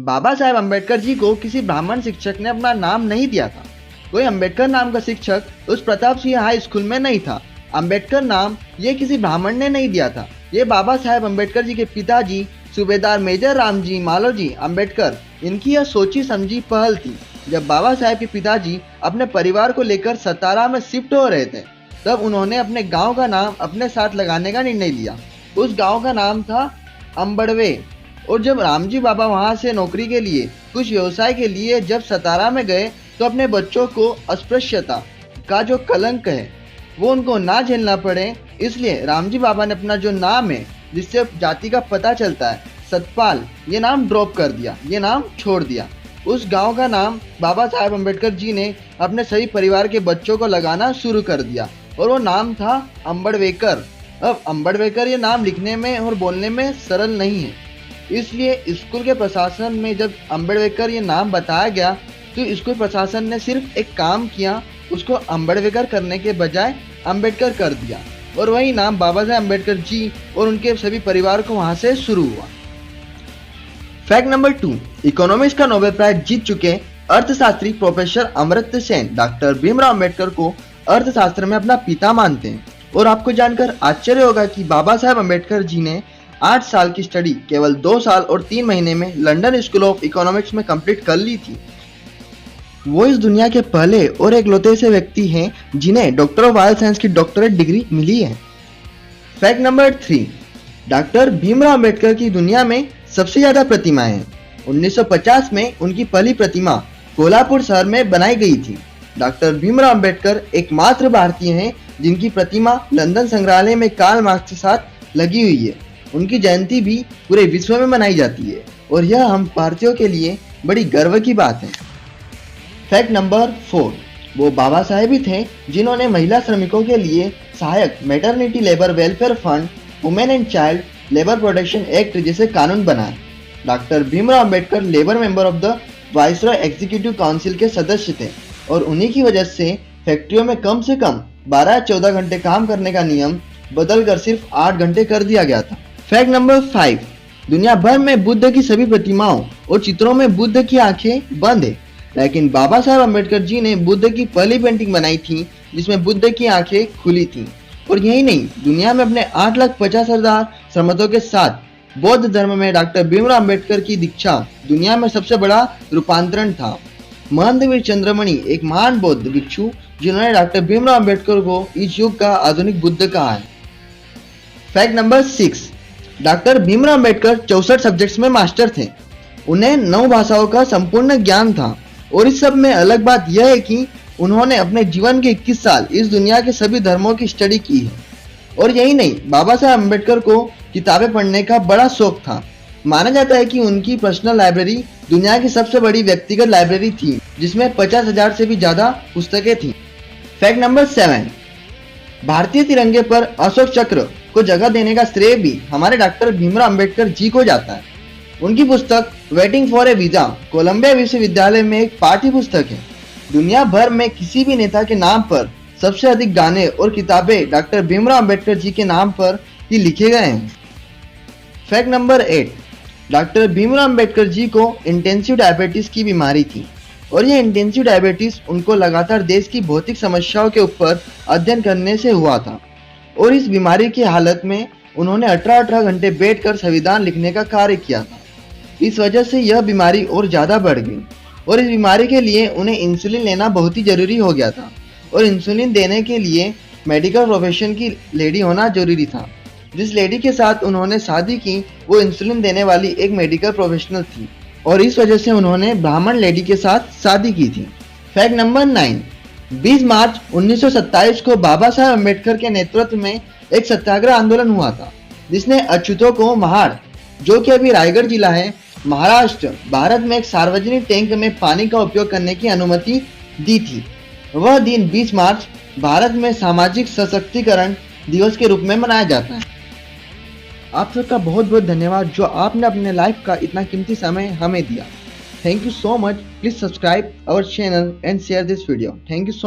बाबा साहेब अम्बेडकर जी को किसी ब्राह्मण शिक्षक ने अपना नाम नहीं दिया था। कोई अम्बेडकर नाम का शिक्षक उस प्रताप सिंह हाई स्कूल में नहीं था। अम्बेडकर नाम ये किसी ब्राह्मण ने नहीं दिया था। ये बाबा साहेब अम्बेडकर जी के पिताजी सूबेदार मेजर रामजी मालोजी अम्बेडकर, इनकी यह सोची समझी पहल थी। जब बाबा साहेब के पिताजी अपने परिवार को लेकर सतारा में शिफ्ट हो रहे थे, तब उन्होंने अपने गांव का नाम अपने साथ लगाने का निर्णय लिया। उस गांव का नाम था अम्बड़वे। और जब रामजी बाबा वहां से नौकरी के लिए, कुछ व्यवसाय के लिए जब सतारा में गए, तो अपने बच्चों को अस्पृश्यता का जो कलंक है वो उनको ना झेलना पड़े, इसलिए रामजी बाबा ने अपना जो नाम है जिससे जाति का पता चलता है, सतपाल, ये नाम ड्रॉप कर दिया, ये नाम छोड़ दिया। उस गांव का नाम बाबा साहेब अम्बेडकर जी ने अपने सभी परिवार के बच्चों को लगाना शुरू कर दिया और वो नाम था अम्बड़वेकर। अब अम्बड़वेकर ये नाम लिखने में और बोलने में सरल नहीं है, इसलिए स्कूल के प्रशासन में जब अम्बड़वेकर ये नाम बताया गया, तो स्कूल प्रशासन ने सिर्फ एक काम किया, उसको अम्बड़वेकर करने के बजाय अम्बेडकर कर दिया और वही नाम बाबा साहेब अम्बेडकर जी और उनके सभी परिवार को वहां से शुरू हुआ। फैक्ट नंबर 2, इकोनॉमिक्स का नोबेल प्राइज जीत चुके अर्थशास्त्री प्रोफेसर अमर्त्य सेन डॉक्टर भीमराव अम्बेडकर को अर्थशास्त्र में अपना पिता मानते हैं। और आपको जानकर आश्चर्य होगा कि बाबा साहेब अम्बेडकर जी ने 8 साल की स्टडी केवल 2 साल और 3 महीने में लंदन स्कूल ऑफ इकोनॉमिक्स में कंप्लीट कर ली थी। वो इस दुनिया के पहले और एकलौते से व्यक्ति हैं जिन्हें डॉक्टर ऑफ बायो साइंस की डॉक्टरेट डिग्री मिली है। Fact number 3, doctor Bhimrao Ambedkar की दुनिया में सबसे ज्यादा प्रतिमाएं हैं। 1950 में उनकी पहली प्रतिमा कोल्हापुर शहर में बनाई गई थी। डॉक्टर भीमराव अम्बेडकर एकमात्र भारतीय हैं जिनकी प्रतिमा लंदन संग्रहालय में कार्ल मार्क्स के साथ लगी हुई है। उनकी जयंती भी पूरे विश्व में मनाई जाती है और यह हम भारतीयों के लिए बड़ी गर्व की बात है। फैक्ट नंबर 4, वो बाबा साहेब ही थे जिन्होंने महिला श्रमिकों के लिए सहायक maternity labour welfare fund, women and child labour protection act जैसे कानून बनाए। Doctor Bhimrao Ambedkar labour member of the viceroy executive council के सदस्य थे और उन्हीं की वजह से फैक्ट्रियों में कम से कम 12-14 घंटे काम करने का नियम बदलकर सिर्फ 8 घंटे कर दिया गया था। फैक्ट नंबर 5, दुनिया भर में बुद्ध की सभी प्रतिमाओं और चित्रों में बुद्ध की आंखें बंद है, लेकिन बाबा साहेब अम्बेडकर जी ने बुद्ध की पहली पेंटिंग बनाई थी जिसमें बुद्ध की आंखें खुली थी। और यही नहीं, दुनिया में अपने 8,50,000 श्रमिकों के साथ बौद्ध धर्म में डॉक्टर भीमराव अम्बेडकर की दीक्षा दुनिया में सबसे बड़ा रूपांतरण था। महंत वीर चंद्रमणि एक महान बौद्ध भिक्षु जिन्होंने डॉक्टर भीमराव अम्बेडकर को इस युग का आधुनिक बुद्ध कहा है। Fact number 6, doctor Bhimrao Ambedkar 64 subjects में मास्टर थे। उन्हें 9 भाषाओं का संपूर्ण ज्ञान था और इस सब में अलग बात यह है कि उन्होंने अपने जीवन के 21 साल इस दुनिया के सभी धर्मों की स्टडी की है। और यही नहीं, बाबा साहेब अम्बेडकर को किताबें पढ़ने का बड़ा शौक था। माना जाता है कि उनकी पर्सनल लाइब्रेरी दुनिया की सबसे बड़ी व्यक्तिगत लाइब्रेरी थी जिसमें 50,000 से भी ज्यादा पुस्तकें थी। फैक्ट नंबर 7, भारतीय तिरंगे पर अशोक चक्र को जगह देने का श्रेय भी हमारे डॉक्टर भीमराव अम्बेडकर जी को जाता है। उनकी पुस्तक Waiting for a Visa Columbia विश्वविद्यालय में एक पाठ्य पुस्तक है। दुनिया भर में किसी भी नेता के नाम पर सबसे अधिक गाने और किताबें डॉक्टर भीमराव अम्बेडकर जी के नाम पर ही लिखे गए हैं। Fact number 8, doctor Bhimrao Ambedkar ji को इंटेंसिव डायबिटीज की बीमारी थी और यह इंटेंसिव डायबिटीज उनको लगातार देश की भौतिक समस्याओं के ऊपर अध्ययन करने से हुआ था। और इस बीमारी की हालत में उन्होंने 18 घंटे बैठकर संविधान लिखने का कार्य किया था। इस वजह से यह बीमारी और ज़्यादा बढ़ गई और इस बीमारी के लिए उन्हें इंसुलिन लेना बहुत ही जरूरी हो गया था और इंसुलिन देने के लिए मेडिकल प्रोफेशन की लेडी होना जरूरी था। जिस लेडी के साथ उन्होंने शादी की वो इंसुलिन देने वाली एक मेडिकल प्रोफेशनल थी और इस वजह से उन्होंने ब्राह्मण लेडी के साथ शादी की थी। फैक्ट नंबर 9, 20 मार्च 1927 को बाबा साहेब अम्बेडकर के नेतृत्व में एक सत्याग्रह आंदोलन हुआ था जिसने अछूतों को महाड़, जो कि अभी रायगढ़ जिला है, महाराष्ट्र, भारत में एक सार्वजनिक टैंक में पानी का उपयोग करने की अनुमति दी थी। वह दिन 20 मार्च भारत में सामाजिक सशक्तिकरण दिवस के रूप में मनाया जाता है। आप सबका बहुत बहुत धन्यवाद जो आपने अपने लाइफ का इतना कीमती समय हमें दिया। Thank you so much. Please subscribe our channel and share this video. Thank you so